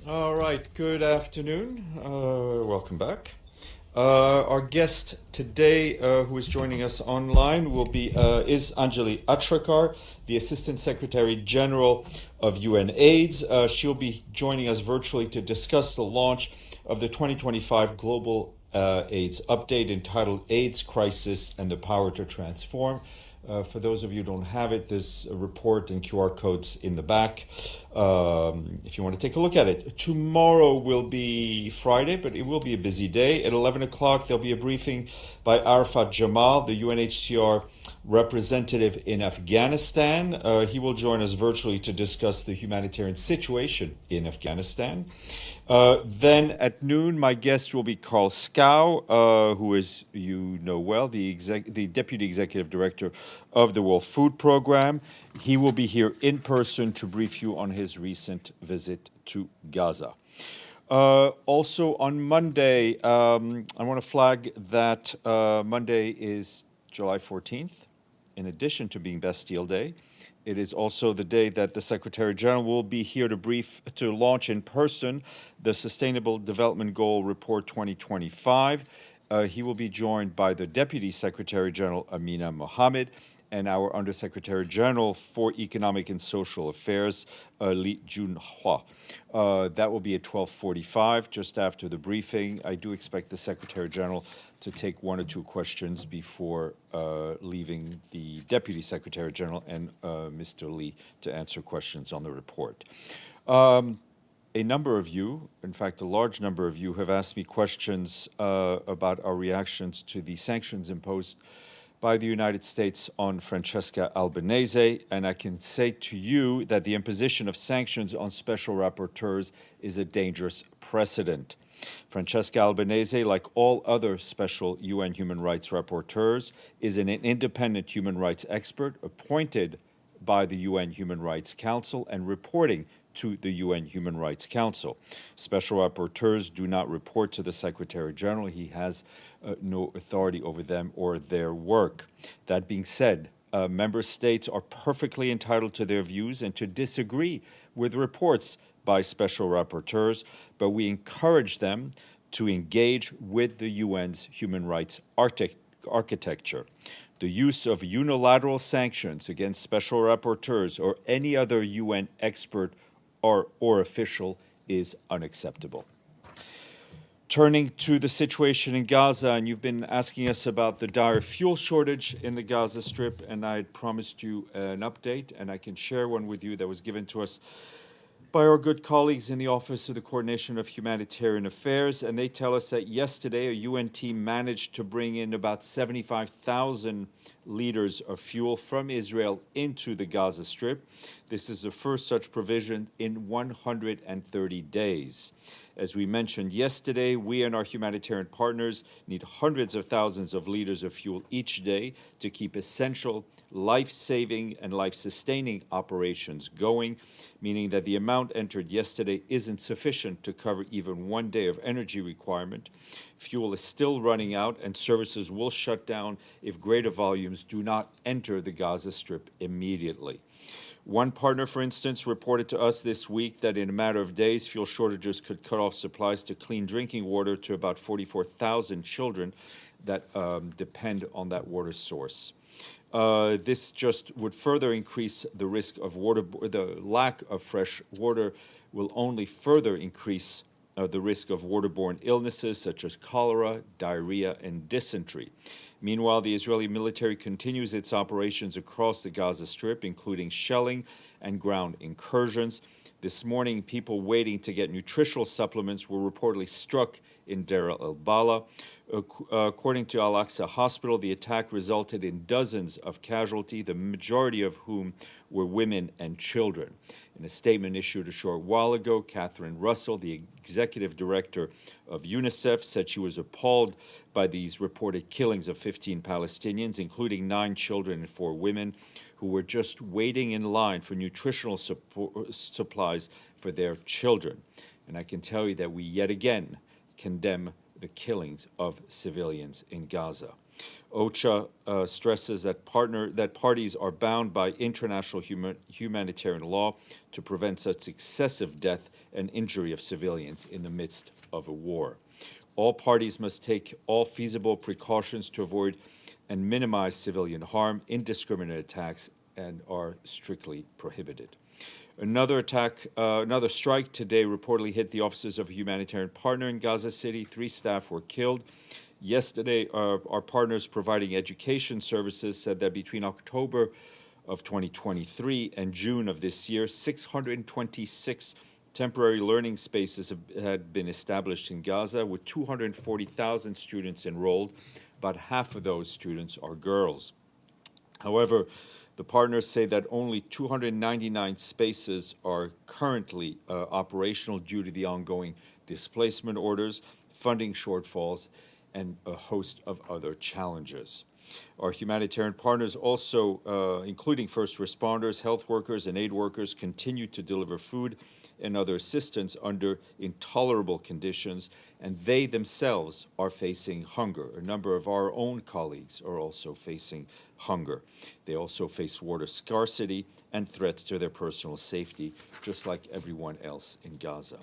All right, good afternoon. Welcome back. Our guest today, who is joining us online, is Anjali Atrakar, the Assistant Secretary General of UN AIDS. She'll be joining us virtually to discuss the launch of the 2025 Global AIDS Update entitled AIDS Crisis and the Power to Transform. For those of you who don't have it, there's a report and QR codes in the back if you want to take a look at it. Tomorrow will be Friday, but it will be a busy day. At 11 o'clock, there'll be a briefing by Arafat Jamal, the UNHCR representative in Afghanistan. He will join us virtually to discuss the humanitarian situation in Afghanistan. Then at noon, my guest will be Carl Scow, who is, you know well, the Deputy Executive Director of the World Food Program. He will be here in person to brief you on his recent visit to Gaza. Also on Monday, I want to flag that Monday is July 14th. In addition to being Bastille Day, it is also the day that the Secretary General will be here to launch in person the Sustainable Development Goal Report 2025. He will be joined by the Deputy Secretary General Amina Mohammed and our Undersecretary General for Economic and Social Affairs, Li Junhua. That will be at 12:45, just after the briefing. I do expect the Secretary General to take one or two questions before leaving the Deputy Secretary General and Mr. Lee to answer questions on the report. A number of you, in fact, a large number of you, have asked me questions about our reactions to the sanctions imposed by the United States on Francesca Albanese, and I can say to you that the imposition of sanctions on special rapporteurs is a dangerous precedent. Francesca Albanese, like all other special UN human rights rapporteurs, is an independent human rights expert appointed by the UN Human Rights Council and reporting to the UN Human Rights Council. Special rapporteurs do not report to the Secretary General. He has no authority over them or their work. That being said, member states are perfectly entitled to their views and to disagree with reports by special rapporteurs, but we encourage them to engage with the UN's human rights architecture. The use of unilateral sanctions against special rapporteurs or any other UN expert or official is unacceptable. Turning to the situation in Gaza, and you've been asking us about the dire fuel shortage in the Gaza Strip, and I had promised you an update, and I can share one with you that was given to us by our good colleagues in the Office of the Coordination of Humanitarian Affairs, and they tell us that yesterday a UN team managed to bring in about 75,000 liters of fuel from Israel into the Gaza Strip. This is the first such provision in 130 days. As we mentioned yesterday, we and our humanitarian partners need hundreds of thousands of liters of fuel each day to keep essential life-saving and life-sustaining operations going, meaning that the amount entered yesterday isn't sufficient to cover even one day of energy requirement. Fuel is still running out, and services will shut down if greater volumes do not enter the Gaza Strip immediately. One partner, for instance, reported to us this week that in a matter of days, fuel shortages could cut off supplies to clean drinking water to about 44,000 children that depend on that water source. This just would further increase the risk of the lack of fresh water will only further increase the risk of waterborne illnesses such as cholera, diarrhea, and dysentery. Meanwhile, the Israeli military continues its operations across the Gaza Strip, including shelling and ground incursions. This morning, people waiting to get nutritional supplements were reportedly struck in Deir al-Balah. According to Al-Aqsa Hospital, the attack resulted in dozens of casualties, the majority of whom were women and children. In a statement issued a short while ago, Catherine Russell, the executive director of UNICEF, said she was appalled by these reported killings of 15 Palestinians, including 9 children and 4 women, who were just waiting in line for nutritional supplies for their children. And I can tell you that we yet again condemn the killings of civilians in Gaza. OCHA stresses that parties are bound by international humanitarian law to prevent such excessive death and injury of civilians in the midst of a war. All parties must take all feasible precautions to avoid and minimize civilian harm. Indiscriminate attacks and are strictly prohibited. Another strike today reportedly hit the offices of a humanitarian partner in Gaza City. 3 staff were killed. Yesterday, our partners providing education services said that between October of 2023 and June of this year, 626 temporary learning spaces had been established in Gaza with 240,000 students enrolled. About half of those students are girls. However, the partners say that only 299 spaces are currently operational due to the ongoing displacement orders, funding shortfalls, and a host of other challenges. Our humanitarian partners also, including first responders, health workers, and aid workers, continue to deliver food and other assistance under intolerable conditions, and they themselves are facing hunger. A number of our own colleagues are also facing hunger. They also face water scarcity and threats to their personal safety, just like everyone else in Gaza.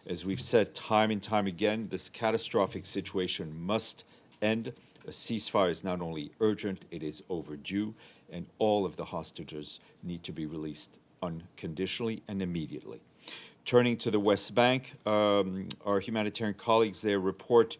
As we've said time and time again, this catastrophic situation must end. A ceasefire is not only urgent, it is overdue, and all of the hostages need to be released unconditionally and immediately. Turning to the West Bank, our humanitarian colleagues there report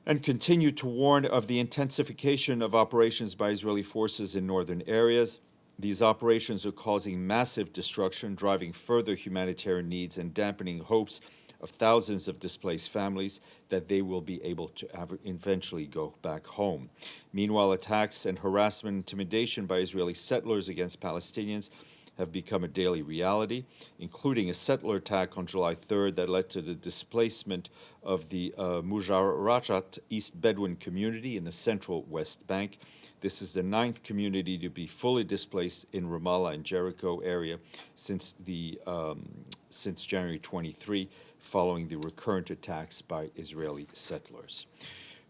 and continue to warn of the intensification of operations by Israeli forces in northern areas. These operations are causing massive destruction, driving further humanitarian needs and dampening hopes of thousands of displaced families that they will be able to eventually go back home. Meanwhile, attacks and harassment and intimidation by Israeli settlers against Palestinians have become a daily reality, including a settler attack on July 3rd that led to the displacement of the Mujarrachat East Bedouin community in the central West Bank. This is the 9th community to be fully displaced in Ramallah and Jericho area since January 23, following the recurrent attacks by Israeli settlers.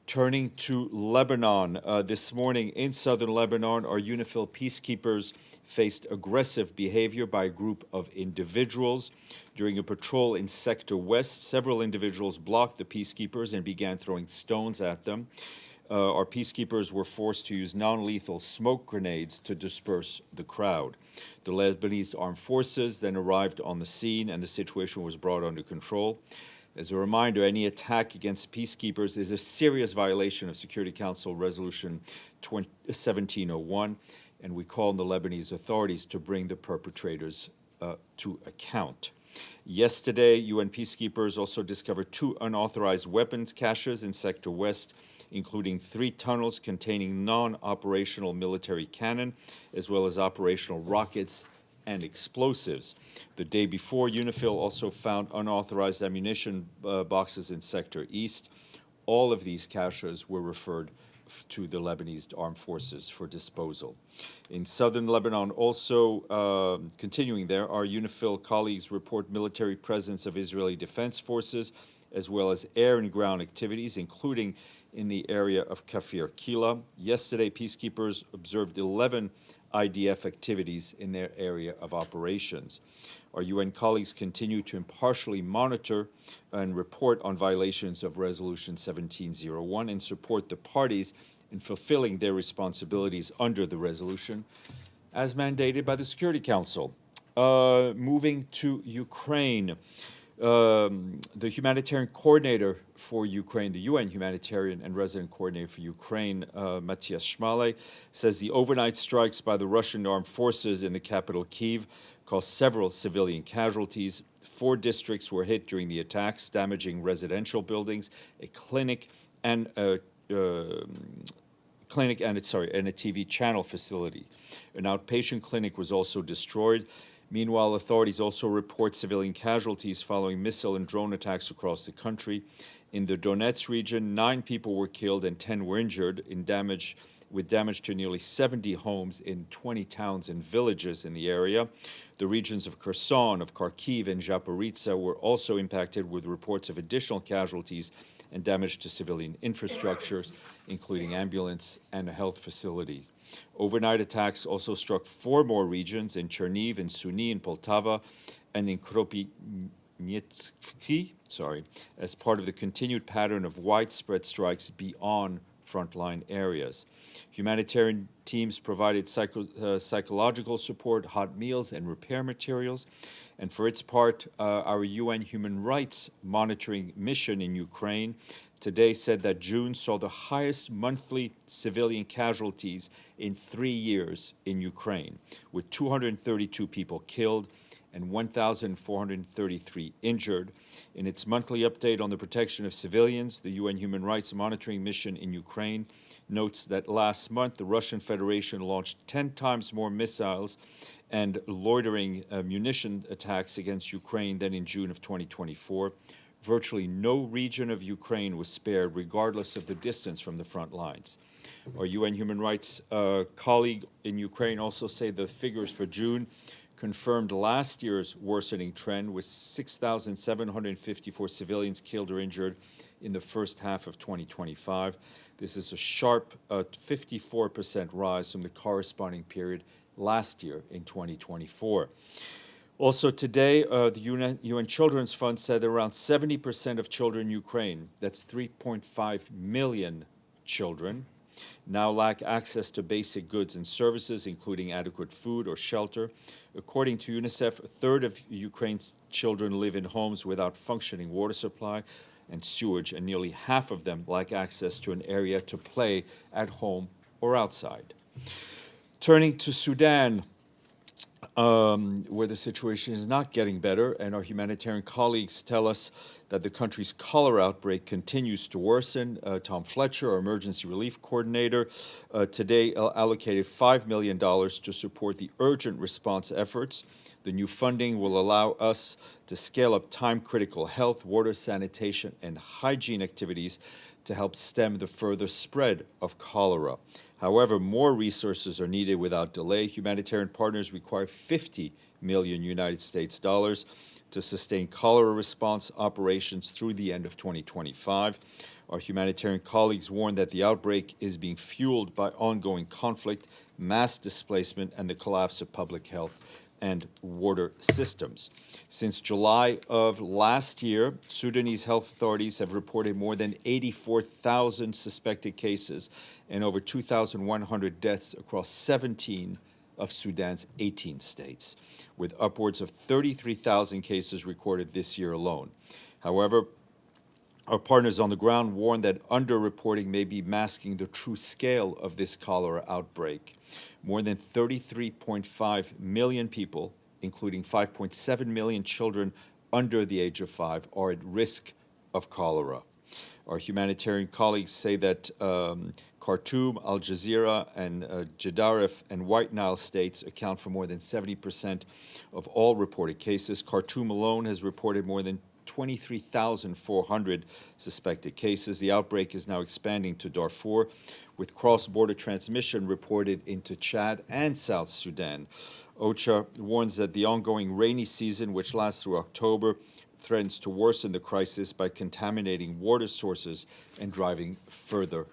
Turning to Lebanon, this morning in southern Lebanon, our UNIFIL peacekeepers faced aggressive behavior by a group of individuals. During a patrol in Sector West, several individuals blocked the peacekeepers and began throwing stones at them. Our peacekeepers were forced to use non-lethal smoke grenades to disperse the crowd. The Lebanese armed forces then arrived on the scene and the situation was brought under control. As a reminder, any attack against peacekeepers is a serious violation of Security Council Resolution 1701, and we call on the Lebanese authorities to bring the perpetrators to account. Yesterday, UN peacekeepers also discovered 2 unauthorized weapons caches in Sector West, including 3 tunnels containing non-operational military cannon, as well as operational rockets and explosives. The day before, UNIFIL also found unauthorized ammunition boxes in Sector East. All of these caches were referred to the Lebanese armed forces for disposal. In southern Lebanon, also continuing there, our UNIFIL colleagues report military presence of Israeli defense forces, as well as air and ground activities, including in the area of Kafir Kila. Yesterday, peacekeepers observed 11 IDF activities in their area of operations. Our UN colleagues continue to impartially monitor and report on violations of Resolution 1701 and support the parties in fulfilling their responsibilities under the resolution as mandated by the Security Council. Moving to Ukraine. The humanitarian coordinator for Ukraine, the UN humanitarian and resident coordinator for Ukraine, Matthias Schmale, says the overnight strikes by the Russian armed forces in the capital Kyiv caused several civilian casualties. 4 districts were hit during the attacks, damaging residential buildings, a clinic, and a TV channel facility. An outpatient clinic was also destroyed. Meanwhile, authorities also report civilian casualties following missile and drone attacks across the country. In the Donetsk region, 9 people were killed and 10 were injured, with damage to nearly 70 homes in 20 towns and villages in the area. The regions of Kherson, of Kharkiv, and Zaporizhzhia were also impacted, with reports of additional casualties and damage to civilian infrastructures, including ambulance and health facilities. Overnight attacks also struck 4 more regions in Cherniv, in Suny, in Poltava, and in Kropyvnytsky, as part of the continued pattern of widespread strikes beyond frontline areas. Humanitarian teams provided psychological support, hot meals, and repair materials. And for its part, our UN Human Rights Monitoring Mission in Ukraine today said that June saw the highest monthly civilian casualties in 3 years in Ukraine, with 232 people killed and 1,433 injured. In its monthly update on the protection of civilians, the UN Human Rights Monitoring Mission in Ukraine notes that last month the Russian Federation launched 10 times more missiles and loitering munition attacks against Ukraine than in June of 2024. Virtually no region of Ukraine was spared, regardless of the distance from the front lines. Our UN Human Rights colleague in Ukraine also say the figures for June confirmed last year's worsening trend, with 6,754 civilians killed or injured in the first half of 2025. This is a sharp 54% rise from the corresponding period last year in 2024. Also today, the UN Children's Fund said around 70% of children in Ukraine, that's 3.5 million children, now lack access to basic goods and services, including adequate food or shelter. According to UNICEF, a third of Ukraine's children live in homes without functioning water supply and sewage, and nearly half of them lack access to an area to play at home or outside. Turning to Sudan, where the situation is not getting better, and our humanitarian colleagues tell us that the country's cholera outbreak continues to worsen. Tom Fletcher, our emergency relief coordinator, today allocated $5 million to support the urgent response efforts. The new funding will allow us to scale up time-critical health, water, sanitation, and hygiene activities to help stem the further spread of cholera. However, more resources are needed without delay. Humanitarian partners require 50 million United States dollars to sustain cholera response operations through the end of 2025. Our humanitarian colleagues warn that the outbreak is being fueled by ongoing conflict, mass displacement, and the collapse of public health and water systems. Since July of last year, Sudanese health authorities have reported more than 84,000 suspected cases and over 2,100 deaths across 17 of Sudan's 18 states, with upwards of 33,000 cases recorded this year alone. However, our partners on the ground warn that underreporting may be masking the true scale of this cholera outbreak. More than 33.5 million people, including 5.7 million children under the age of 5, are at risk of cholera. Our humanitarian colleagues say that Khartoum, Al Jazeera, and Gedaref and White Nile states account for more than 70% of all reported cases. Khartoum alone has reported more than 23,400 suspected cases. The outbreak is now expanding to Darfur, with cross-border transmission reported into Chad and South Sudan. OCHA warns that the ongoing rainy season, which lasts through October, threatens to worsen the crisis by contaminating water sources and driving further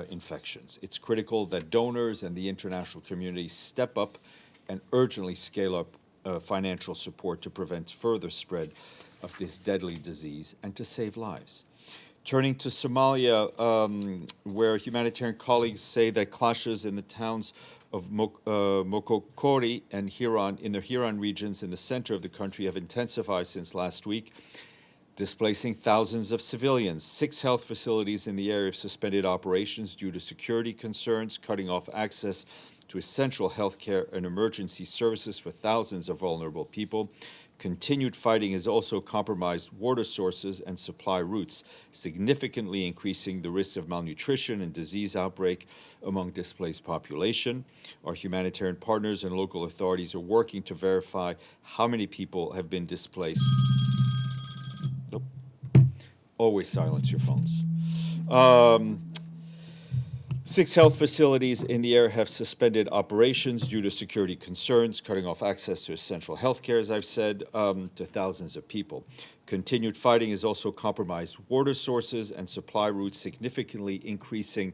infections. It's critical that donors and the international community step up and urgently scale up financial support to prevent further spread of this deadly disease and to save lives. Turning to Somalia, where humanitarian colleagues say that clashes in the towns of Mokokori and Hiran, in the Hiran regions in the center of the country, have intensified since last week, displacing thousands of civilians. 6 health facilities in the area have suspended operations due to security concerns, cutting off access to essential health care and emergency services for thousands of vulnerable people. Continued fighting has also compromised water sources and supply routes, significantly increasing the risk of malnutrition and disease outbreak among displaced population. Our humanitarian partners and local authorities are working to verify how many people have been displaced. Always silence your phones. 6 health facilities in the area have suspended operations due to security concerns, cutting off access to essential health care, as I've said, to thousands of people. Continued fighting has also compromised water sources and supply routes, significantly increasing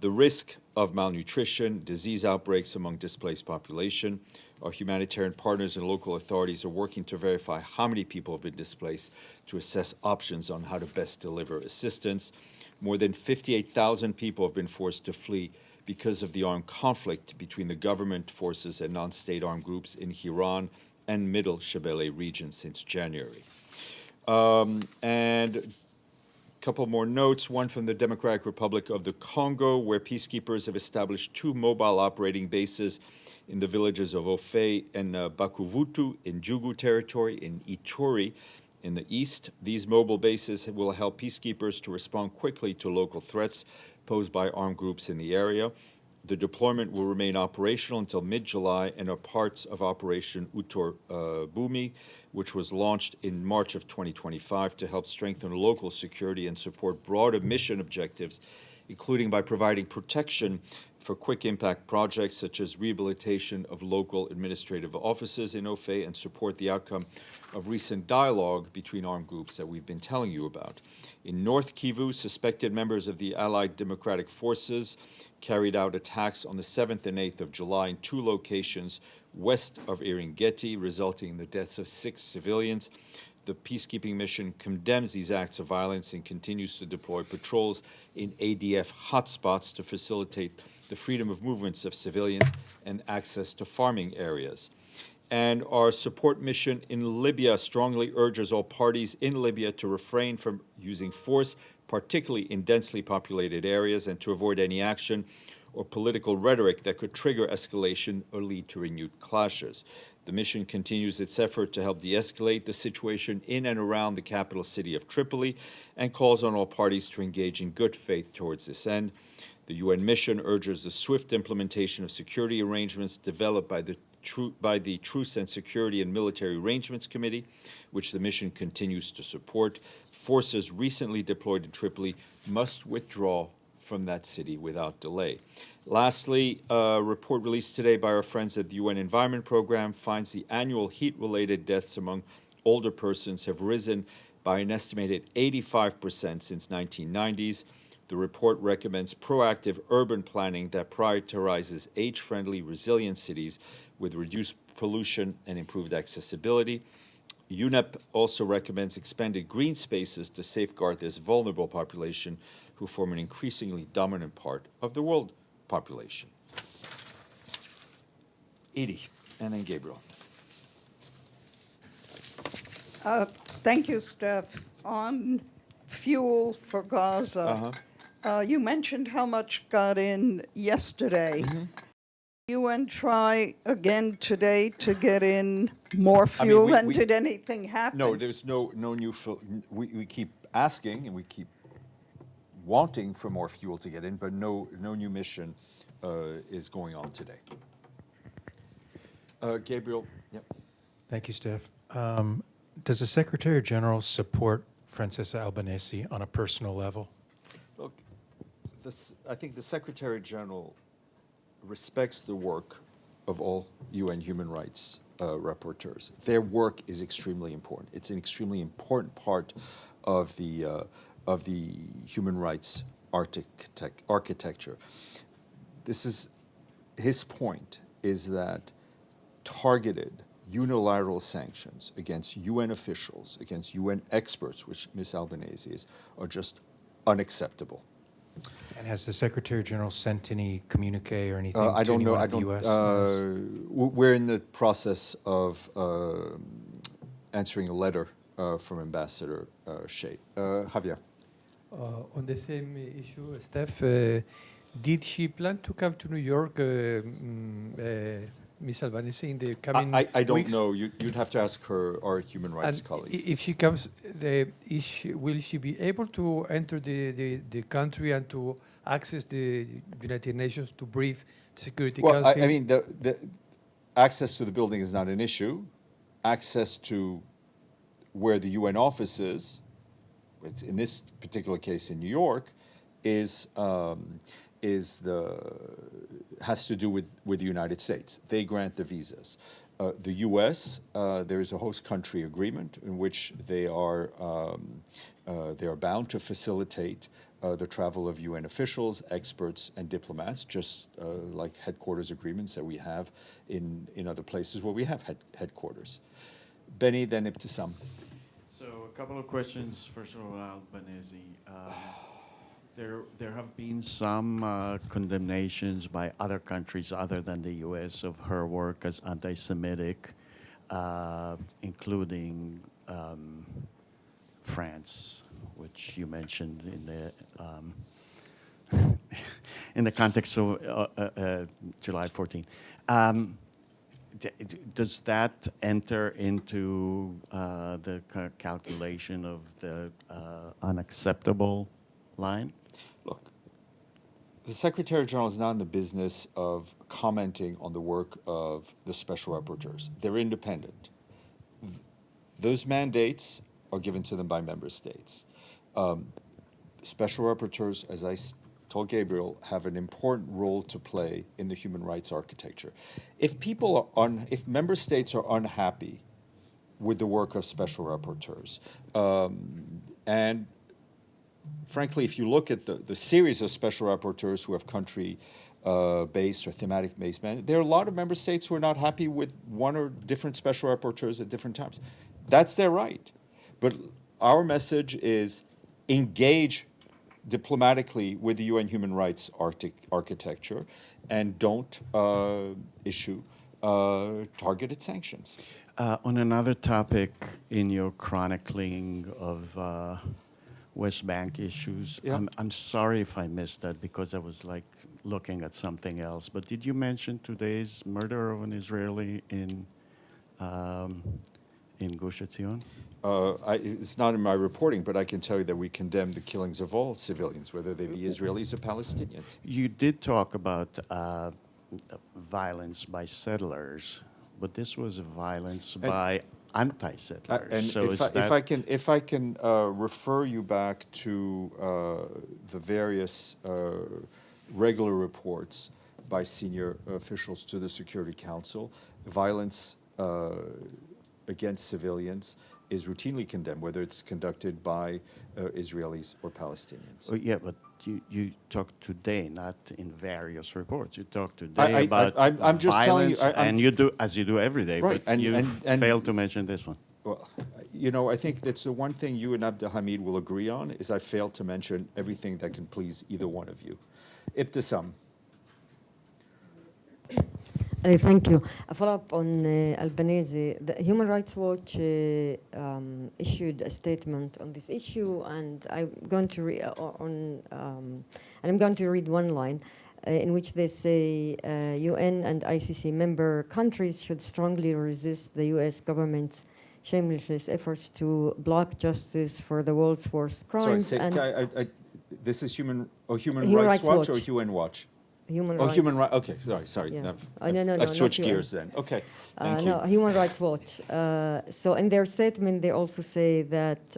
the risk of malnutrition, disease outbreaks among displaced population. Our humanitarian partners and local authorities are working to verify how many people have been displaced to assess options on how to best deliver assistance. More than 58,000 people have been forced to flee because of the armed conflict between the government forces and non-state armed groups in Hiran and Middle Shabelle region since January. And a couple more notes, one from the Democratic Republic of the Congo, where peacekeepers have established 2 mobile operating bases in the villages of Ofe and Bakuvutu in Jugu territory in Ituri in the east. These mobile bases will help peacekeepers to respond quickly to local threats posed by armed groups in the area. The deployment will remain operational until mid-July and are parts of Operation Utor Bumi, which was launched in March of 2025 to help strengthen local security and support broader mission objectives, including by providing protection for quick impact projects such as rehabilitation of local administrative offices in Ofe and support the outcome of recent dialogue between armed groups that we've been telling you about. In North Kivu, suspected members of the Allied Democratic Forces carried out attacks on the 7th and 8th of July in 2 locations west of Eringeti, resulting in the deaths of 6 civilians. The peacekeeping mission condemns these acts of violence and continues to deploy patrols in ADF hotspots to facilitate the freedom of movements of civilians and access to farming areas. And our support mission in Libya strongly urges all parties in Libya to refrain from using force, particularly in densely populated areas, and to avoid any action or political rhetoric that could trigger escalation or lead to renewed clashes. The mission continues its effort to help de-escalate the situation in and around the capital city of Tripoli and calls on all parties to engage in good faith towards this end. The UN mission urges the swift implementation of security arrangements developed by the Truce and Security and Military Arrangements Committee, which the mission continues to support. Forces recently deployed in Tripoli must withdraw from that city without delay. Lastly, a report released today by our friends at the UN Environment Programme finds the annual heat-related deaths among older persons have risen by an estimated 85% since 1990s. The report recommends proactive urban planning that prioritizes age-friendly, resilient cities with reduced pollution and improved accessibility. UNEP also recommends expanded green spaces to safeguard this vulnerable population who form an increasingly dominant part of the world population. Edie, and then Gabriel. Thank you, Steph. On fuel for Gaza, you mentioned how much got in yesterday. UN try again today to get in more fuel, and did anything happen? No, there's no new fuel. We keep asking and we keep wanting for more fuel to get in, but no new mission is going on today. Gabriel, yep. Thank you, Steph. Does the Secretary General support Francesca Albanese on a personal level? Look, I think the Secretary General respects the work of all UN human rights rapporteurs. Their work is extremely important. It's an extremely important part of the human rights architecture. This is his point, is that targeted unilateral sanctions against UN officials, against UN experts, which Ms. Albanese is, are just unacceptable. And has the Secretary General sent any communique or anything I to don't know. anyone I at the don't. U.S.? We're in the process of answering a letter from Ambassador Shea. Javier. On the same issue, Steph, did she plan to come to New York, Ms. Albanese, in the coming weeks? I don't know. You'd have to ask our human rights And colleagues. if she comes, will she be able to enter the country and to access the United Nations to brief the Security Well, Council? I mean, the access to the building is not an issue. Access to where the UN office is, in this particular case in New York, is has to do with the United States. They grant the visas. The U.S. There is a host country agreement in which they are bound to facilitate the travel of UN officials, experts, and diplomats, just like headquarters agreements that we have in other places where we have headquarters. Benny, then Ibtisam. So a couple of questions. First of all, Albanese. There have been some condemnations by other countries other than the U.S. of her work as anti-Semitic, including France, which you mentioned in the context of July 14. Does that enter into the calculation of the unacceptable line? Look, the Secretary General is not in the business of commenting on the work of the special rapporteurs. They're independent. Those mandates are given to them by member states. Special rapporteurs, as I told Gabriel, have an important role to play in the human rights architecture. If if member states are unhappy with the work of special rapporteurs, and frankly, if you look at the series of special rapporteurs who have country-based or thematic-based mandates, there are a lot of member states who are not happy with one or different special rapporteurs at different times. That's their right. But our message is engage diplomatically with the UN human rights architecture and don't issue targeted sanctions. On another topic, in your chronicling of West Bank issues, Yeah. I'm sorry if I missed that because I was like looking at something else, but did you mention today's murder of an Israeli in Gush Etzion? It's not in my reporting, but I can tell you that we condemn the killings of all civilians, whether they be Israelis or Palestinians. You did talk about violence by settlers, but this was violence by anti-settlers. And So if I can refer you back to the various regular reports by senior officials to the Security Council, violence against civilians is routinely condemned, whether it's conducted by Israelis or Palestinians. Oh, yeah, but you talked today, not in various reports. You talked today about I'm just telling you, violence, and you do, as you do every day, Right, but you and- failed to mention this one. Well, you know, I think that's the one thing you and Abdelhamid will agree on, is I failed to mention everything that can please either one of you. Ibtisam. Thank you. A follow-up on Albanese. The Human Rights Watch issued a statement on this issue, and I'm going to read one line in which they say UN and ICC member countries should strongly resist the U.S. government's shameless efforts to block justice for the world's worst crimes. Sorry, this is Human Human Rights Rights Watch or Watch. UN Watch? Human Oh, Rights. Human Rights. Okay, sorry. Yeah. I've Not switched UN. gears then. Okay, thank you. No, Human Rights Watch. So in their statement, they also say that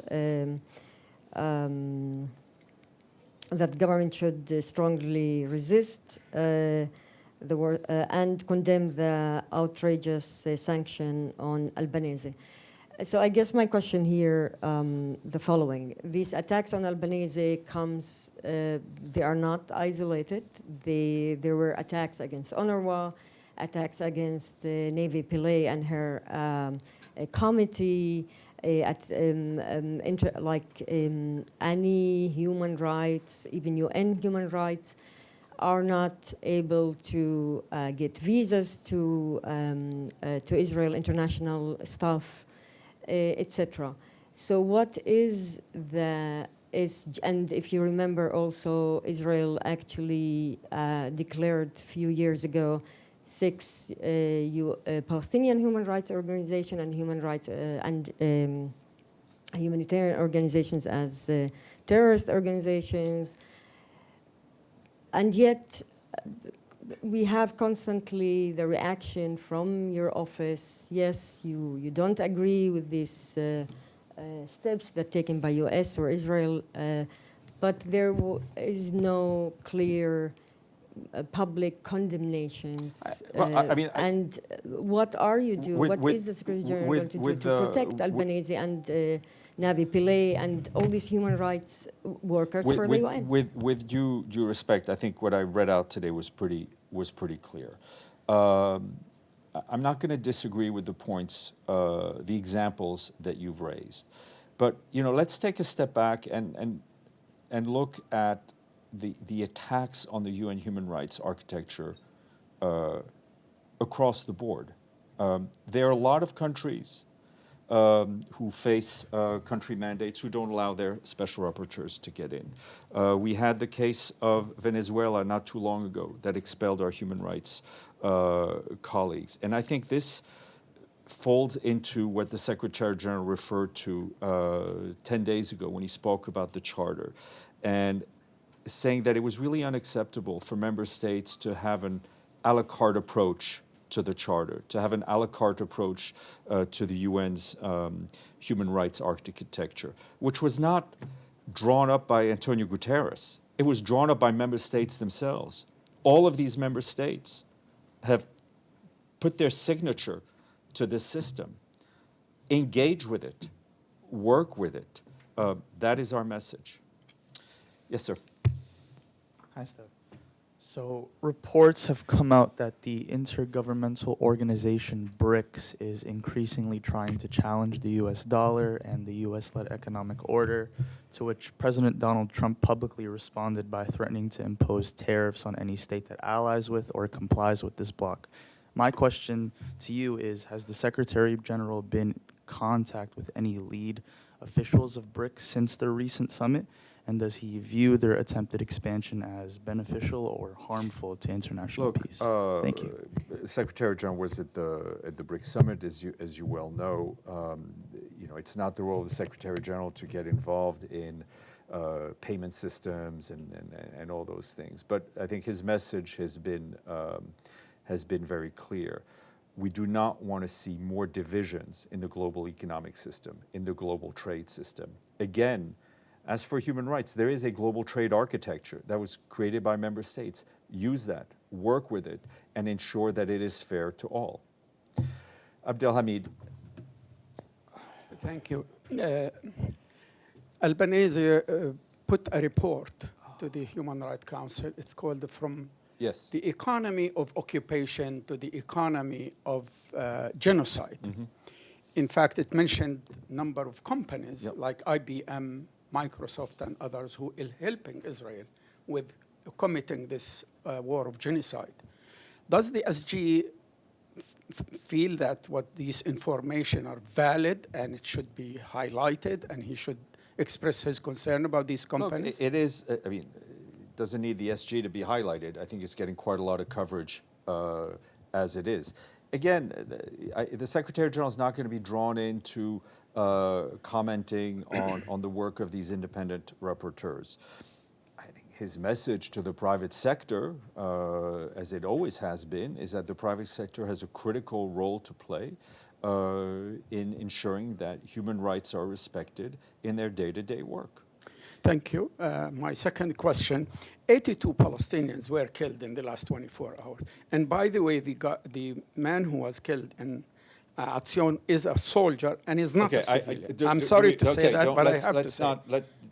that government should strongly resist the war and condemn the outrageous sanction on Albanese. So I guess my question here, the following. These attacks on Albanese comes, they are not isolated. There were attacks against UNRWA, attacks against Navy Pillay and her committee, any human rights, even UN human rights, are not able to get visas to Israel international staff, etc. So what and if you remember also, Israel actually declared a few years ago 6 Palestinian human rights organizations and humanitarian organizations as terrorist organizations. And yet, we have constantly the reaction from your office, yes, you don't agree with these steps that taken by US or Israel, but there is no clear public condemnations? I- What are you doing? What is the Secretary General going to do to protect Albanese and Nabi Pillay and all these human rights workers for the UN? With due respect, I think what I read out today was pretty clear. I'm not going to disagree with the points, the examples that you've raised, but let's take a step back and look at the attacks on the UN human rights architecture across the board. There are a lot of countries who face country mandates who don't allow their special rapporteurs to get in. We had the case of Venezuela not too long ago that expelled our human rights colleagues. And I think this folds into what the Secretary General referred to 10 days ago when he spoke about the Charter, and saying that it was really unacceptable for member states to have an a la carte approach to the Charter, to have an a la carte approach to the UN's human rights architecture, which was not drawn up by Antonio Guterres. It was drawn up by member states themselves. All of these member states have put their signature to this system. Engage with it. Work with it. That is our message. Yes, sir. Hi, Steph. So reports have come out that the intergovernmental organization BRICS is increasingly trying to challenge the US dollar and the US-led economic order, to which President Donald Trump publicly responded by threatening to impose tariffs on any state that allies with or complies with this bloc. My question to you is, has the Secretary General been in contact with any lead officials of BRICS since their recent summit? And does he view their attempted expansion as beneficial or harmful to international peace? Thank you. Secretary General was at the BRICS summit, as you well know. It's not the role of the Secretary General to get involved in payment systems and all those things. But I think his message has been very clear. We do not want to see more divisions in the global economic system, in the global trade system. Again, as for human rights, there is a global trade architecture that was created by member states. Use that, work with it, and ensure that it is fair to all. Abdelhamid. Thank you. Albanese put a report to the Human Rights Council. It's called From the Economy of Occupation to the Economy of Genocide. Mm-hmm. In fact, it mentioned a number of companies like IBM, Microsoft, and others who are helping Israel with committing this war of genocide. Does the SG feel that what these information are valid and it should be highlighted and he should express his concern about these companies? Look, it is, it doesn't need the SG to be highlighted. I think it's getting quite a lot of coverage as it is. Again, the Secretary General is not going to be drawn into commenting on the work of these independent rapporteurs. I think his message to the private sector, as it always has been, is that the private sector has a critical role to play in ensuring that human rights are respected in their day-to-day work. Thank you. My second question, 82 Palestinians were killed in the last 24 hours. And by the way, the man who was killed in Atzion is a soldier and is not a civilian. I'm sorry to say that, but I have to say.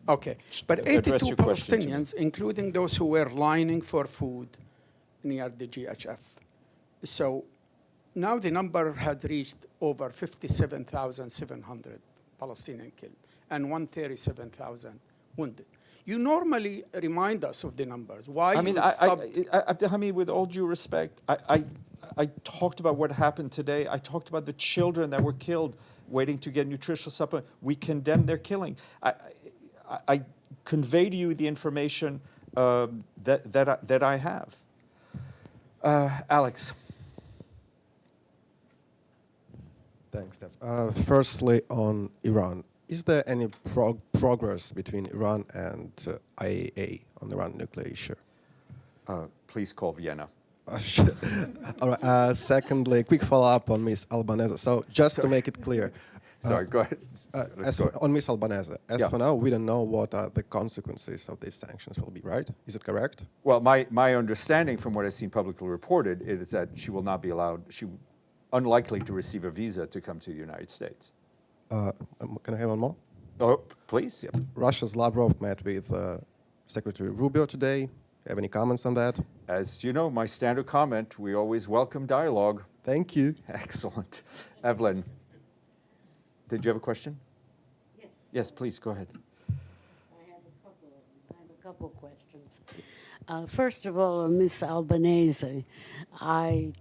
Okay, but 82 Palestinians, including those who were lining for food near the GHF. So now the number had reached over 57,700 Palestinians killed and 137,000 wounded. You normally remind us of the numbers. Why? I mean, Abdelhamid, with all due respect, I talked about what happened today. I talked about the children that were killed waiting to get nutritional supplement. We condemn their killing. I convey to you the information that I have. Alex. Thanks, Steph. Firstly, on Iran, is there any progress between Iran and IAEA on Iran nuclear issue? Please call Vienna. All right. Secondly, quick follow-up on Ms. Albanese. So just to make it clear, Sorry, go ahead. Let's go. On Ms. Albanese, as Yeah. for now, we don't know what the consequences of these sanctions will be, right? Is it correct? Well, my understanding from what I've seen publicly reported is that she will not be allowed, unlikely to receive a visa to come to the United States. Can I have one more? Oh, please. Yeah. Russia's Lavrov met with Secretary Rubio today. Have any comments on that? As you know, my standard comment, we always welcome dialogue. Thank you. Excellent. Evelyn, did you have a question? Yes. Yes, please, go ahead. I have a couple of questions. First of all, Ms. Albanese, I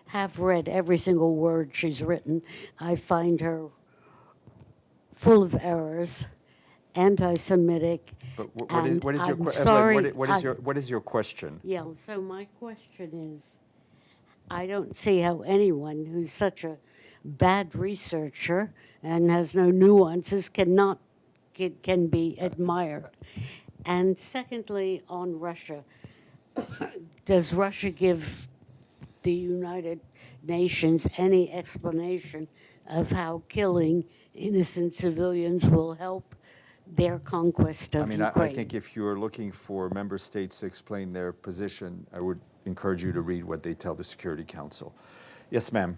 have read every single word she's written. I find her full of errors, anti-Semitic. But and what is your I'm question? sorry, What is your question? Yeah, so my question is, I don't see how anyone who's such a bad researcher and has no nuances can be admired. And secondly, on Russia, does Russia give the United Nations any explanation of how killing innocent civilians will help their conquest of Ukraine? I think if you're looking for member states to explain their position, I would encourage you to read what they tell the Security Council. Yes, ma'am.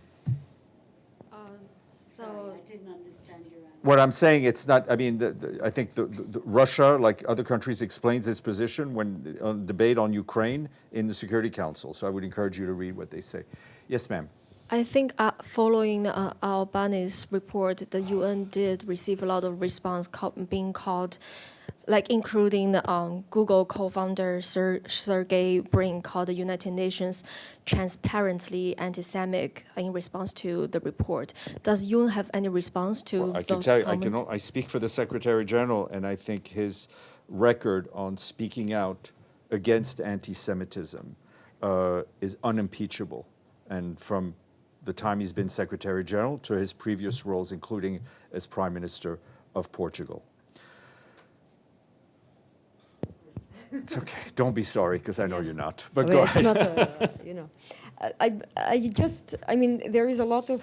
Sorry, I didn't understand your answer. What I'm saying, it's not, I mean, I think the Russia, like other countries, explains its position when on debate on Ukraine in the Security Council. So I would encourage you to read what they say. Yes, ma'am. I think following Albanese's report, the UN did receive a lot of response being called, like including Google co-founder Sergey Brin called the United Nations transparently anti-Semitic in response to the report. Does UN have any response to I can those tell you, comments? I speak for the Secretary General, and I think his record on speaking out against anti-Semitism is unimpeachable. And from the time he's been Secretary General to his previous roles, including as Prime Minister of Portugal. It's okay. Don't be sorry, because I know you're not. But go It's ahead. not, you know. I mean, there is a lot of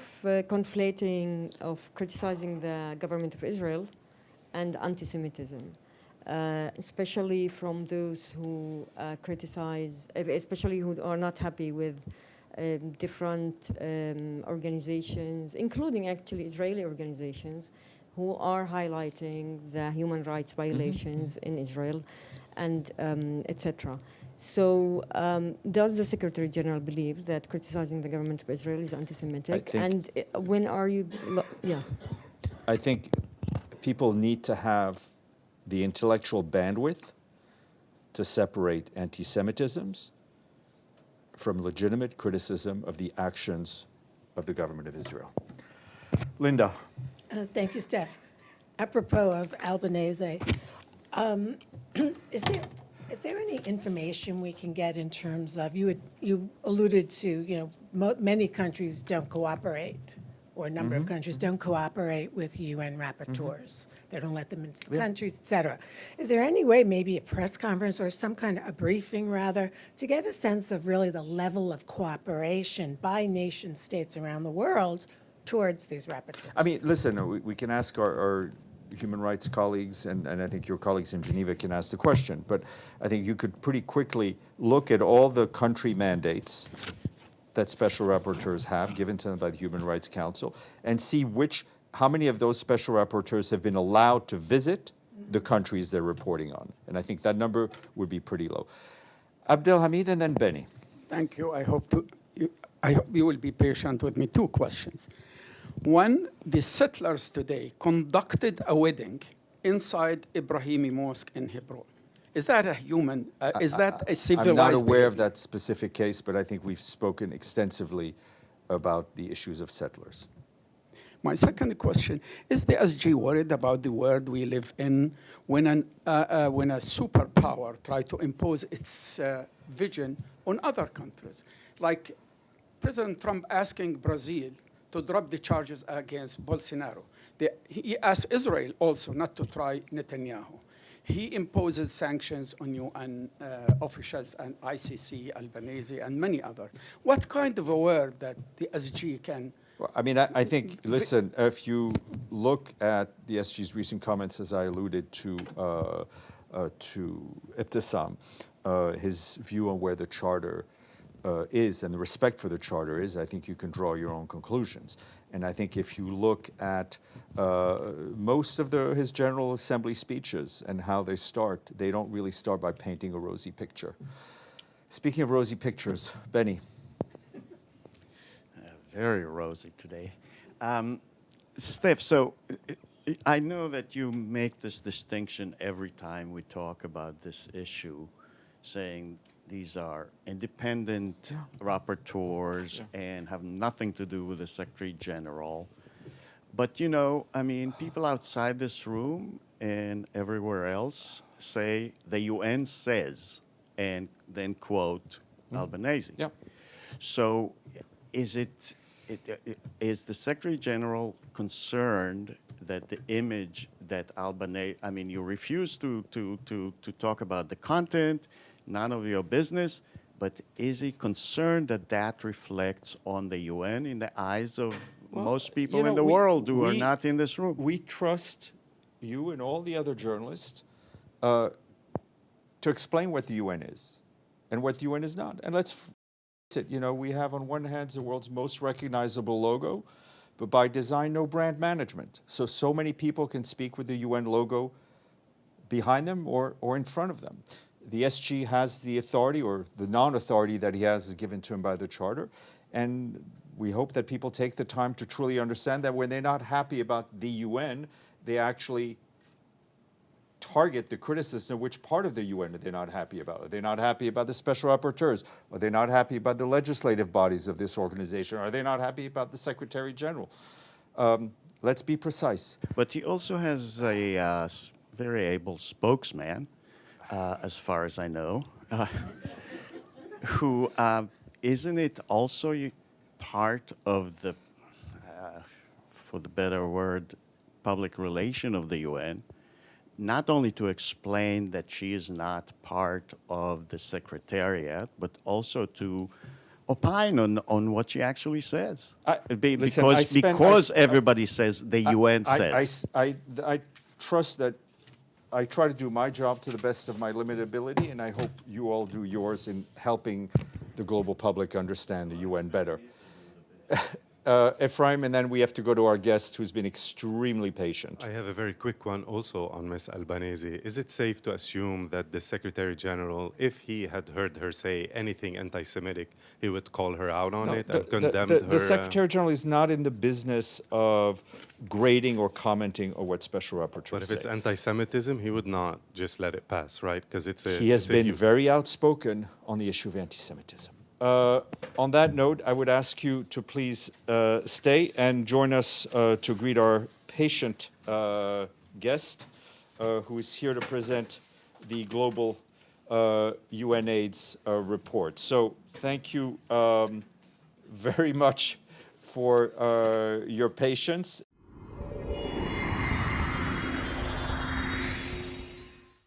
conflating of criticizing the government of Israel and anti-Semitism, especially from those who criticize, especially who are not happy with different organizations, including actually Israeli organizations, who are highlighting the human rights violations in Israel, and etc. So, does the Secretary General believe that criticizing the government of Israel is anti-Semitic? And when are you? Yeah. I think people need to have the intellectual bandwidth to separate anti-Semitisms from legitimate criticism of the actions of the government of Israel. Linda. Thank you, Steph. Apropos of Albanese, is there any information we can get in terms of, you alluded to, you know, many countries don't cooperate, or a number of countries don't cooperate with UN rapporteurs. They don't let them into the countries, et cetera. Is there any way, maybe a press conference or some kind of a briefing, rather, to get a sense of really the level of cooperation by nation states around the world towards these rapporteurs? I mean, listen, we can ask our human rights colleagues, and I think your colleagues in Geneva can ask the question, but I think you could pretty quickly look at all the country mandates that special rapporteurs have given to them by the Human Rights Council and see how many of those special rapporteurs have been allowed to visit the countries they're reporting on. And I think that number would be pretty low. Abdelhamid and then Benny. Thank you. I hope you will be patient with me. Two questions. One, the settlers today conducted a wedding inside Ibrahimi Mosque in Hebron. Is that a human, is that a civilized I'm not aware of behavior? that specific case, but I think we've spoken extensively about the issues of settlers. My second question, is the SG worried about the world we live in when a superpower tries to impose its vision on other countries? Like President Trump asking Brazil to drop the charges against Bolsonaro. He asked Israel also not to try Netanyahu. He imposes sanctions on UN officials and ICC, Albanese, and many others. What kind of a world that the SG can Well, I mean, I think, listen, if you look at the SG's recent comments, as I alluded to Ibtisam, his view on where the charter is and the respect for the charter is, I think you can draw your own conclusions. And I think if you look at most of his General Assembly speeches and how they start, they don't really start by painting a rosy picture. Speaking of rosy pictures, Benny. Very rosy today. Steph, so I know that you make this distinction every time we talk about this issue, saying these are independent rapporteurs and have nothing to do with the Secretary General. But, you know, I mean, people outside this room and everywhere else say the UN says, and then quote Albanese. Yeah. So is is the Secretary General concerned that the image that Albanese, I mean, you refuse to talk about the content, none of your business, but is he concerned that that reflects on the UN in the eyes of most people in the world who are not in this room? We trust you and all the other journalists to explain what the UN is and what the UN is not. And let's face it, you know, we have on one hand the world's most recognizable logo, but by design, no brand management. So many people can speak with the UN logo behind them or in front of them. The SG has the authority, or the non-authority that he has is given to him by the Charter, and we hope that people take the time to truly understand that when they're not happy about the UN, they actually target the criticism of which part of the UN they're not happy about. Are they not happy about the special rapporteurs? Are they not happy about the legislative bodies of this organization? Are they not happy about the Secretary General? Let's be precise. But he also has a very able spokesman, as far as I know, who isn't it also part of the, for the better word, public relation of the UN, not only to explain that she is not part of the Secretariat, but also to opine on what she actually says. Because everybody says the UN says. I trust that I try to do my job to the best of my limited ability, and I hope you all do yours in helping the global public understand the UN better. Ephraim, and then we have to go to our guest who's been extremely patient. I have a very quick one also on Ms. Albanese. Is it safe to assume that the Secretary General, if he had heard her say anything anti-Semitic, he would call her out on it and condemn her? The Secretary General is not in the business of grading or commenting on what special rapporteurs say. But if it's anti-Semitism, he would not just let it pass, right? Because he has been very outspoken on the issue of anti-Semitism. On that note, I would ask you to please stay and join us to greet our patient guest, who is here to present the Global UNAIDS report. So thank you very much for your patience.